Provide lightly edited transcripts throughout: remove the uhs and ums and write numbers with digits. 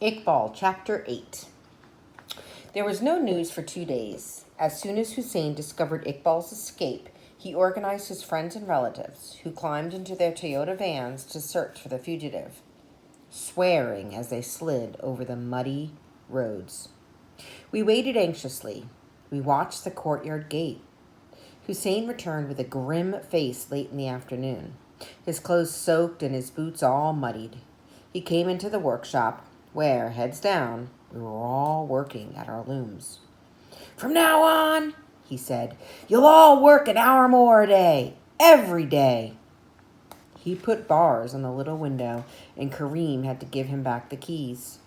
Iqbal Chapter 8. There was no news for 2 days. As soon as Hussein discovered Iqbal's escape, he organized his friends and relatives, who climbed into their Toyota vans to search for the fugitive, swearing as they slid over the muddy roads. We waited anxiously. We watched the courtyard gate. Hussein returned with a grim face late in the afternoon, his clothes soaked and his boots all muddied. He came into the workshop, where, heads down, we were all working at our looms. "From now on," he said, "you'll all work an hour more a day, every day." He put bars on the little window, and Kareem had to give him back the keys.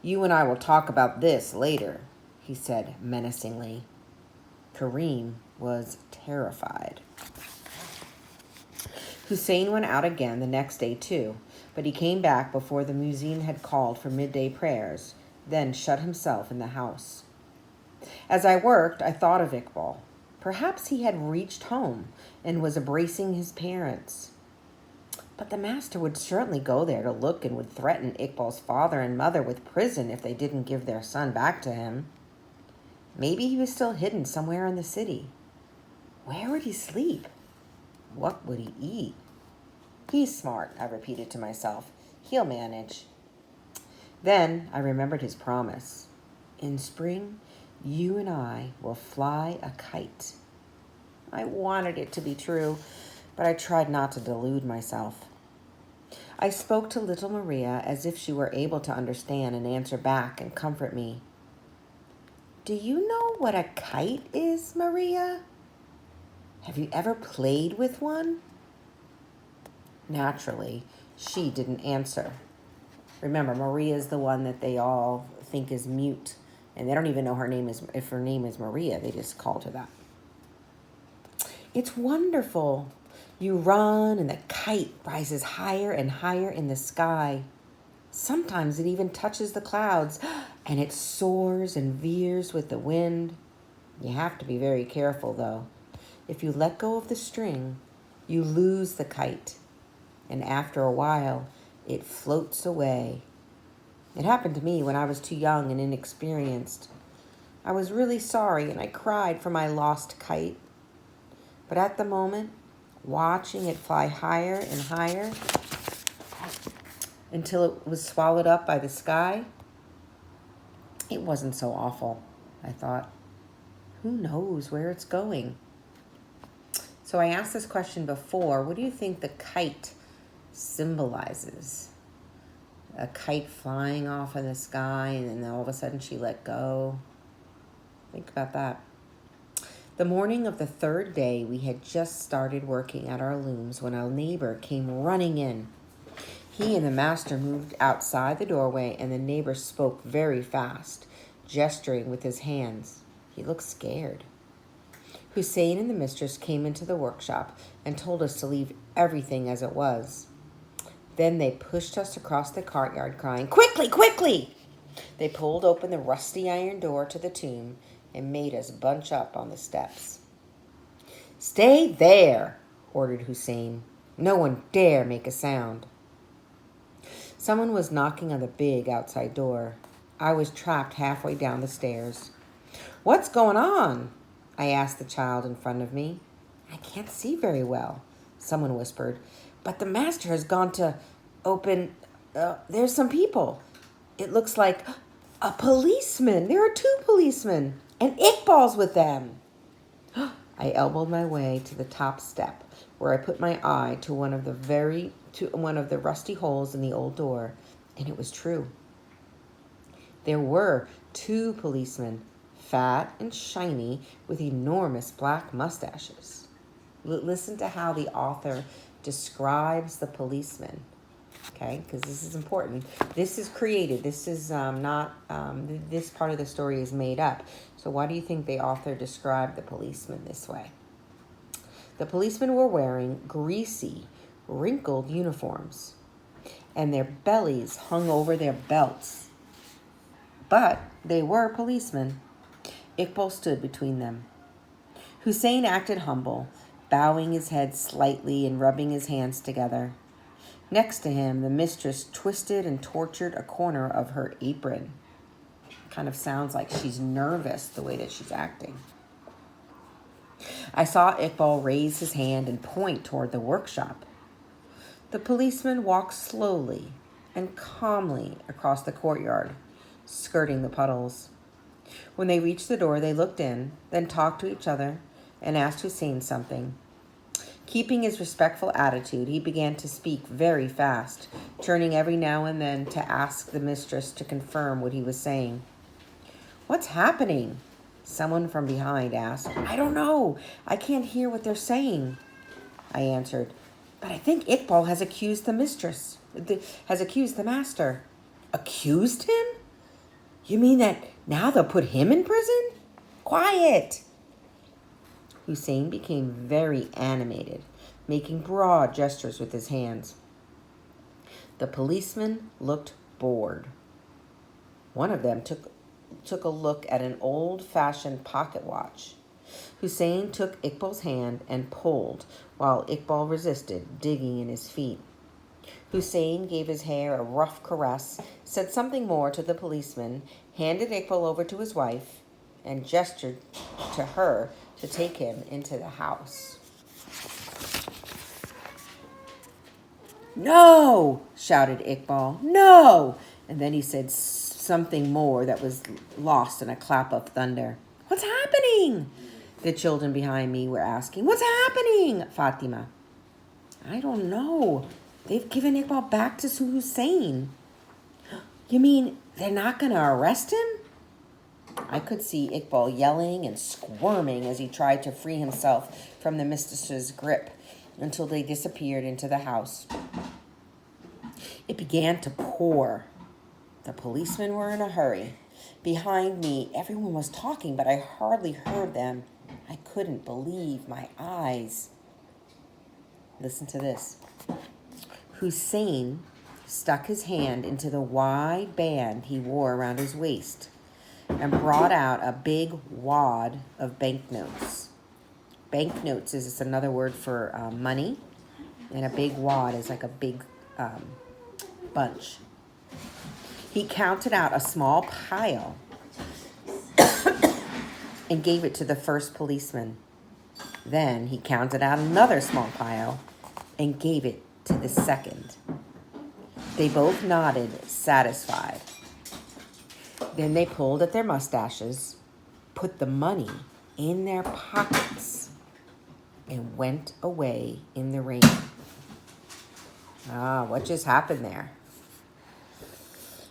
"You and I will talk about this later," he said menacingly. Kareem was terrified. Hussein went out again the next day too, but he came back before the muezzin had called for midday prayers, then shut himself in the house. As I worked, I thought of Iqbal. Perhaps he had reached home and was embracing his parents. But the master would certainly go there to look and would threaten Iqbal's father and mother with prison if they didn't give their son back to him. Maybe he was still hidden somewhere in the city. Where would he sleep? What would he eat? "He's smart," I repeated to myself. "He'll manage." Then I remembered his promise. "In spring, you and I will fly a kite." I wanted it to be true, but I tried not to delude myself. I spoke to little Maria as if she were able to understand and answer back and comfort me. "Do you know what a kite is, Maria? Have you ever played with one?" Naturally, she didn't answer. Remember, Maria is the one that they all think is mute, and they don't even know if her name is Maria. They just called her that. "It's wonderful. You run, and the kite rises higher and higher in the sky. Sometimes it even touches the clouds, and it soars and veers with the wind. You have to be very careful, though. If you let go of the string, you lose the kite, and after a while, it floats away. It happened to me when I was too young and inexperienced. I was really sorry, and I cried for my lost kite. But at the moment, watching it fly higher and higher until it was swallowed up by the sky, it wasn't so awful," I thought. "Who knows where it's going?" So I asked this question before. What do you think the kite symbolizes? A kite flying off in the sky, and then all of a sudden she let go. Think about that. The morning of the third day, we had just started working at our looms when a neighbor came running in. He and the master moved outside the doorway, and the neighbor spoke very fast, gesturing with his hands. He looked scared. Hussein and the mistress came into the workshop and told us to leave everything as it was. Then they pushed us across the courtyard, crying, "Quickly, quickly!" They pulled open the rusty iron door to the tomb and made us bunch up on the steps. "Stay there," ordered Hussein. "No one dare make a sound." Someone was knocking on the big outside door. I was trapped halfway down the stairs. "What's going on?" I asked the child in front of me. "I can't see very well," someone whispered. "But the master has gone to open... there's some people. It looks like a policeman. There are 2 policemen, and Iqbal's with them." I elbowed my way to the top step, where I put my eye to one of the rusty holes in the old door, and it was true. There were 2 policemen, fat and shiny, with enormous black mustaches. Listen to how the author describes the policeman, okay? Because this is important. This is created. This is this part of the story is made up. So why do you think the author described the policeman this way? The policemen were wearing greasy, wrinkled uniforms, and their bellies hung over their belts. But they were policemen. Iqbal stood between them. Hussein acted humble, bowing his head slightly and rubbing his hands together. Next to him, the mistress twisted and tortured a corner of her apron. Kind of sounds like she's nervous the way that she's acting. I saw Iqbal raise his hand and point toward the workshop. The policeman walked slowly and calmly across the courtyard, skirting the puddles. When they reached the door, they looked in, then talked to each other and asked Hussein something. Keeping his respectful attitude, he began to speak very fast, turning every now and then to ask the mistress to confirm what he was saying. "What's happening?" someone from behind asked. "I don't know. I can't hear what they're saying," I answered. "But I think Iqbal has accused the master." "Accused him? You mean that now they'll put him in prison?" "Quiet!" Hussein became very animated, making broad gestures with his hands. The policeman looked bored. One of them took a look at an old-fashioned pocket watch. Hussein took Iqbal's hand and pulled, while Iqbal resisted, digging in his feet. Hussein gave his hair a rough caress, said something more to the policeman, handed Iqbal over to his wife, and gestured to her to take him into the house. "No!" shouted Iqbal. "No!" And then he said something more that was lost in a clap of thunder. "What's happening?" The children behind me were asking. "What's happening, Fatima?" "I don't know. They've given Iqbal back to Hussein." "You mean they're not going to arrest him?" I could see Iqbal yelling and squirming as he tried to free himself from the mistress's grip until they disappeared into the house. It began to pour. The policemen were in a hurry. Behind me, everyone was talking, but I hardly heard them. I couldn't believe my eyes. Listen to this. Hussein stuck his hand into the wide band he wore around his waist and brought out a big wad of banknotes. Banknotes is another word for money, and a big wad is like a big bunch. He counted out a small pile and gave it to the first policeman. Then he counted out another small pile and gave it to the second. They both nodded, satisfied. Then they pulled at their mustaches, put the money in their pockets, and went away in the rain. What just happened there?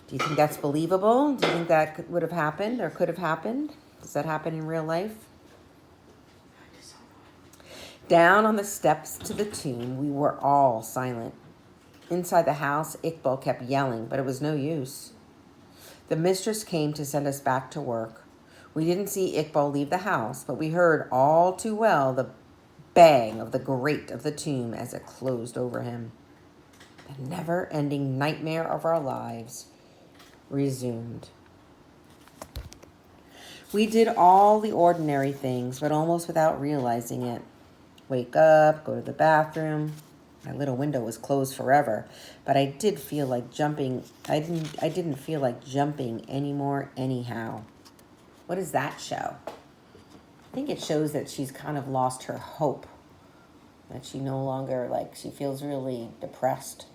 Do you think that's believable? Do you think that would have happened or could have happened? Does that happen in real life? Down on the steps to the tomb, we were all silent. Inside the house, Iqbal kept yelling, but it was no use. The mistress came to send us back to work. We didn't see Iqbal leave the house, but we heard all too well the bang of the grate of the tomb as it closed over him. The never-ending nightmare of our lives resumed. We did all the ordinary things, but almost without realizing it. Wake up, go to the bathroom. My little window was closed forever, but I did feel like jumping. I didn't feel like jumping anymore anyhow. What does that show? I think it shows that she's kind of lost her hope. That she no longer, she feels really depressed.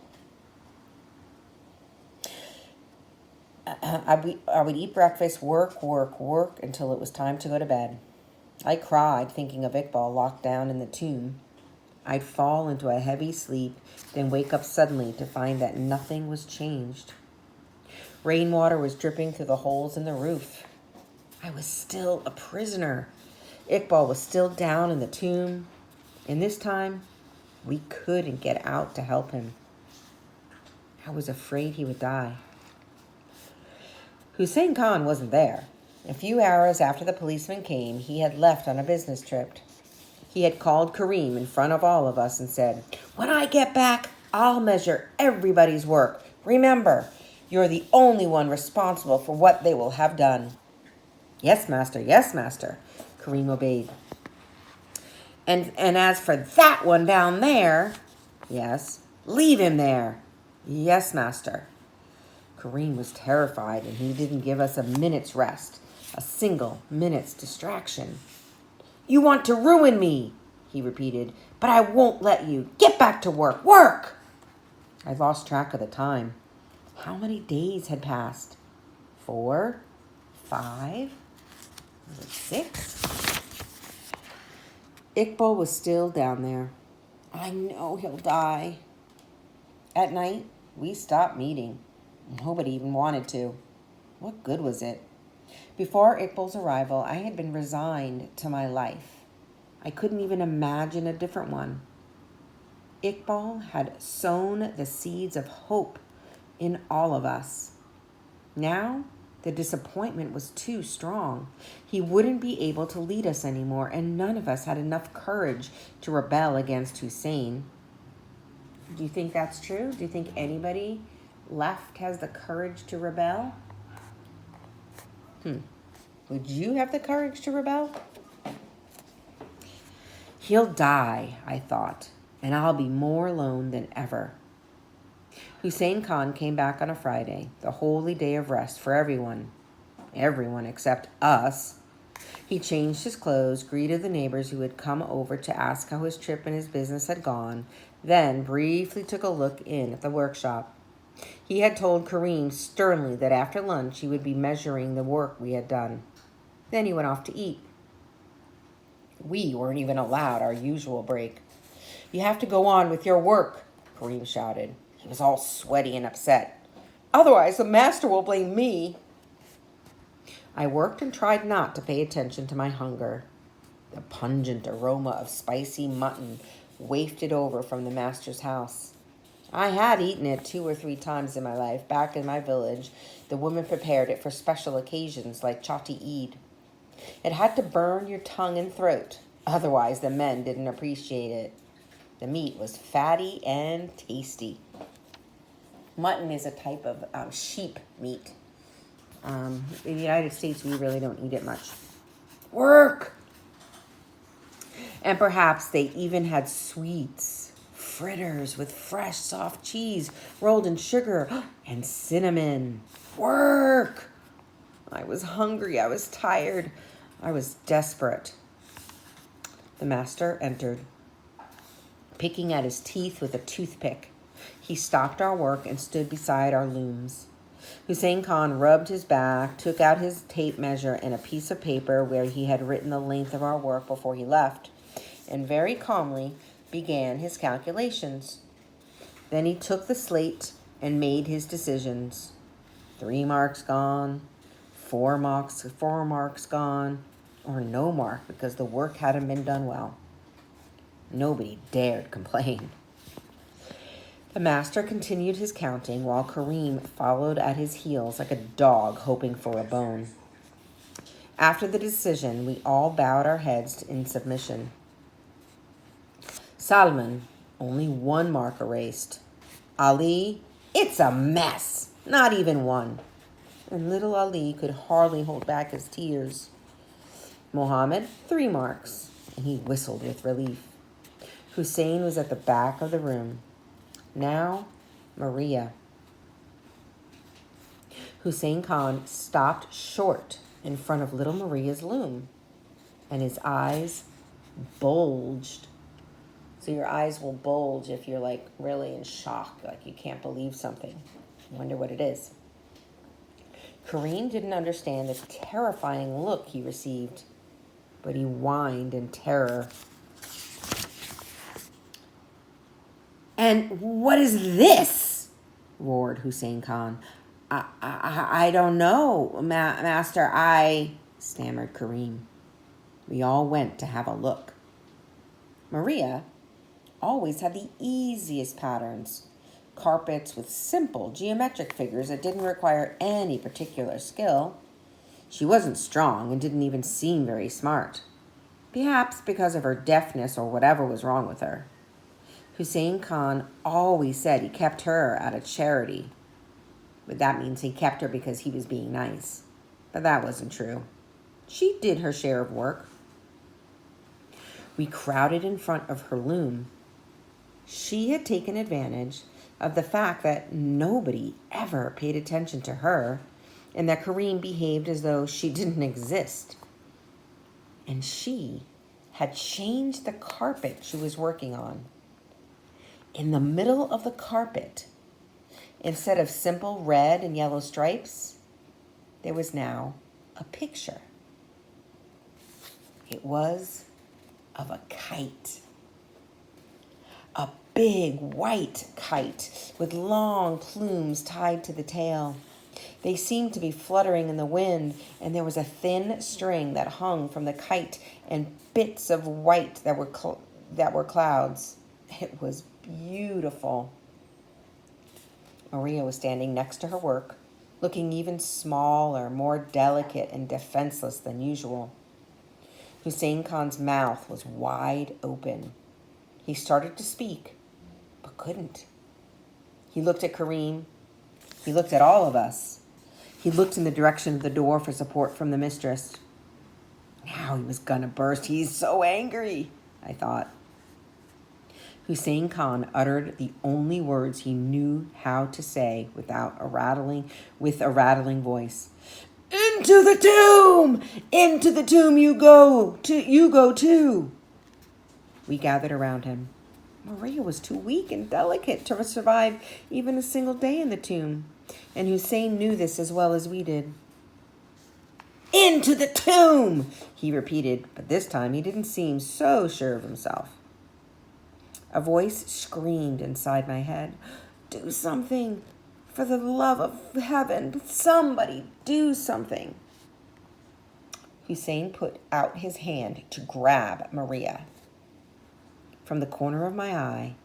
I would eat breakfast, work until it was time to go to bed. I cried thinking of Iqbal locked down in the tomb. I'd fall into a heavy sleep, then wake up suddenly to find that nothing was changed. Rainwater was dripping through the holes in the roof. I was still a prisoner. Iqbal was still down in the tomb, and this time we couldn't get out to help him. I was afraid he would die. Hussein Khan wasn't there. A few hours after the policeman came, he had left on a business trip. He had called Kareem in front of all of us and said, "When I get back, I'll measure everybody's work. Remember, you're the only one responsible for what they will have done." Yes, master, Kareem obeyed. And as for that one down there, yes, Leave him there. Yes, master. Kareem was terrified, and he didn't give us a minute's rest, a single minute's distraction. You want to ruin me, he repeated, but I won't let you. Get back to work. Work! I lost track of the time. How many days had passed? 4, 5, 6? Iqbal was still down there. I know he'll die. At night, we stopped meeting. Nobody even wanted to. What good was it? Before Iqbal's arrival, I had been resigned to my life. I couldn't even imagine a different one. Iqbal had sown the seeds of hope in all of us. Now, the disappointment was too strong. He wouldn't be able to lead us anymore, and none of us had enough courage to rebel against Hussein. Do you think that's true? Do you think anybody left has the courage to rebel? Would you have the courage to rebel? He'll die, I thought, and I'll be more alone than ever. Hussein Khan came back on a Friday, the holy day of rest for everyone. Everyone except us. He changed his clothes, greeted the neighbors who had come over to ask how his trip and his business had gone, then briefly took a look in at the workshop. He had told Kareem sternly that after lunch he would be measuring the work we had done. Then he went off to eat. We weren't even allowed our usual break. You have to go on with your work, Kareem shouted. He was all sweaty and upset. Otherwise, the master will blame me. I worked and tried not to pay attention to my hunger. The pungent aroma of spicy mutton wafted over from the master's house. I had eaten it 2 or 3 times in my life. Back in my village, the women prepared it for special occasions like Chati Eid. It had to burn your tongue and throat. Otherwise, the men didn't appreciate it. The meat was fatty and tasty. Mutton is a type of sheep meat. In the United States, we really don't eat it much. Work! And perhaps they even had sweets, fritters with fresh, soft cheese, rolled in sugar, and cinnamon. Work! I was hungry. I was tired. I was desperate. The master entered, picking at his teeth with a toothpick. He stopped our work and stood beside our looms. Hussein Khan rubbed his back, took out his tape measure and a piece of paper where he had written the length of our work before he left, and very calmly began his calculations. Then he took the slate and made his decisions. 3 marks gone, 4 marks gone, or no mark because the work hadn't been done well. Nobody dared complain. The master continued his counting while Kareem followed at his heels like a dog hoping for a bone. After the decision, we all bowed our heads in submission. Salman, only 1 mark erased. Ali, it's a mess, not even 1. And little Ali could hardly hold back his tears. Mohammed, 3 marks, and he whistled with relief. Hussein was at the back of the room. Now, Maria. Hussein Khan stopped short in front of little Maria's loom, and his eyes bulged. So your eyes will bulge if you're like really in shock, like you can't believe something. I wonder what it is. Kareem didn't understand the terrifying look he received, but he whined in terror. And what is this? Roared Hussein Khan. I don't know, master, stammered Kareem. We all went to have a look. Maria always had the easiest patterns. Carpets with simple geometric figures that didn't require any particular skill. She wasn't strong and didn't even seem very smart. Perhaps because of her deafness or whatever was wrong with her. Hussein Khan always said he kept her out of charity. But that means he kept her because he was being nice. But that wasn't true. She did her share of work. We crowded in front of her loom. She had taken advantage of the fact that nobody ever paid attention to her and that Kareem behaved as though she didn't exist. And she had changed the carpet she was working on. In the middle of the carpet, instead of simple red and yellow stripes, there was now a picture. It was of a kite. A big white kite with long plumes tied to the tail. They seemed to be fluttering in the wind, and there was a thin string that hung from the kite and bits of white that were clouds. It was beautiful. Maria was standing next to her work, looking even smaller, more delicate and defenseless than usual. Hussein Khan's mouth was wide open. He started to speak, but couldn't. He looked at Kareem. He looked at all of us. He looked in the direction of the door for support from the mistress. Now he was gonna burst. He's so angry, I thought. Hussein Khan uttered the only words he knew how to say with a rattling voice. Into the tomb! Into the tomb you go too. We gathered around him. Maria was too weak and delicate to survive even a single day in the tomb, and Hussein knew this as well as we did. Into the tomb, he repeated, but this time he didn't seem so sure of himself. A voice screamed inside my head, do something, for the love of heaven, somebody do something. Hussein put out his hand to grab Maria. From the corner of my eye,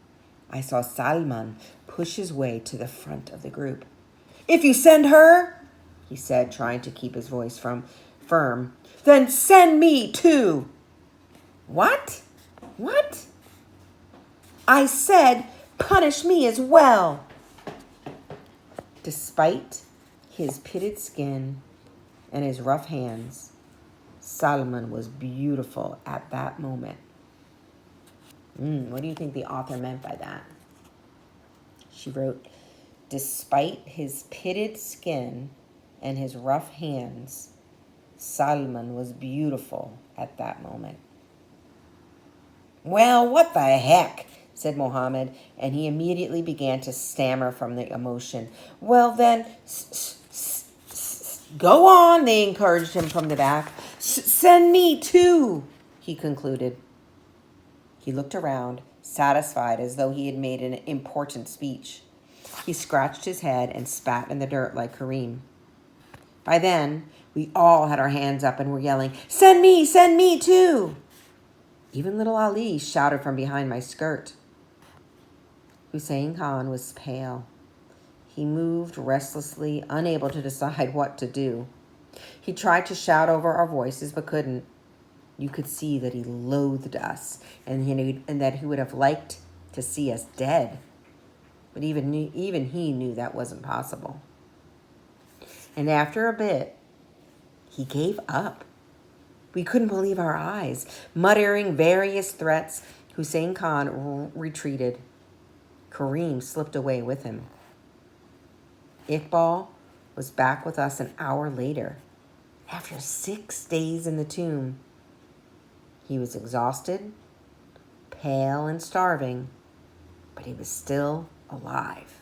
I saw Salman push his way to the front of the group. If you send her, he said, trying to keep his voice firm, then send me too. What? What? I said, punish me as well. Despite his pitted skin and his rough hands, Salman was beautiful at that moment. What do you think the author meant by that? She wrote, despite his pitted skin and his rough hands, Salman was beautiful at that moment. Well, what the heck, said Mohammed, and he immediately began to stammer from the emotion. Well then, go on, they encouraged him from the back. Send me too, he concluded. He looked around, satisfied as though he had made an important speech. He scratched his head and spat in the dirt like Kareem. By then, we all had our hands up and were yelling, send me too. Even little Ali shouted from behind my skirt. Hussein Khan was pale. He moved restlessly, unable to decide what to do. He tried to shout over our voices, but couldn't. You could see that he loathed us and that he would have liked to see us dead. But even he knew that wasn't possible. And after a bit, he gave up. We couldn't believe our eyes. Muttering various threats, Hussein Khan retreated. Kareem slipped away with him. Iqbal was back with us an hour later, after 6 days in the tomb. He was exhausted, pale and starving, but he was still alive.